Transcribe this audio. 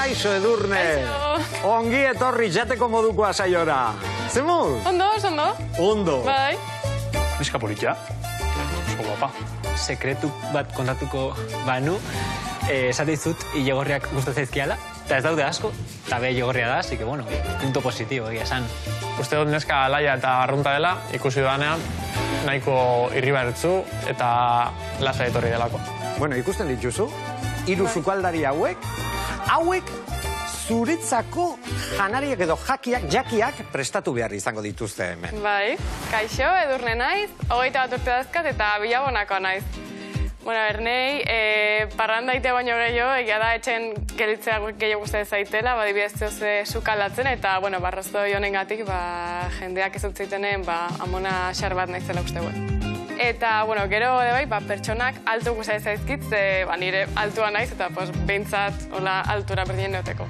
Kaixo, Edurne. Kaixo. Ongi etorri jateko modukoa saiora. Zemuz? Ondo, ondo. Ondo. Bai. Neska politia. Oso guapa. Sekretu bat kontatuko banu, esate dizut ilegorriak gustatzen zaizkiala, eta ez daude asko, eta be ilegorria da, así que bueno, punto positibo, egia esan. Uste dut neska alaia eta arrunta dela, ikusi dudanean, nahiko irribarretzu eta lasa etorri delako. Bueno, ikusten dituzu, hiru sukaldari hauek zuretzako janariak edo jakiak prestatu behar izango dituzte hemen. Bai. Kaixo, Edurne naiz, 21 urte dazkat eta bilabonakoa naiz. Bueno, ernei, parrandaite baino gehiago, egia da etxen gelitzea gehiago guztatzen zaitela, badibidez zoze sukaldatzen, eta, bueno, barrazoi honengatik, jendeak ez utzeitenen, amona xar bat naizela uste Eta, bueno, gero, bai, pertsonak altu guztatzen zaizkit, nire altua naiz, eta behintzat, altura berdien neoteko.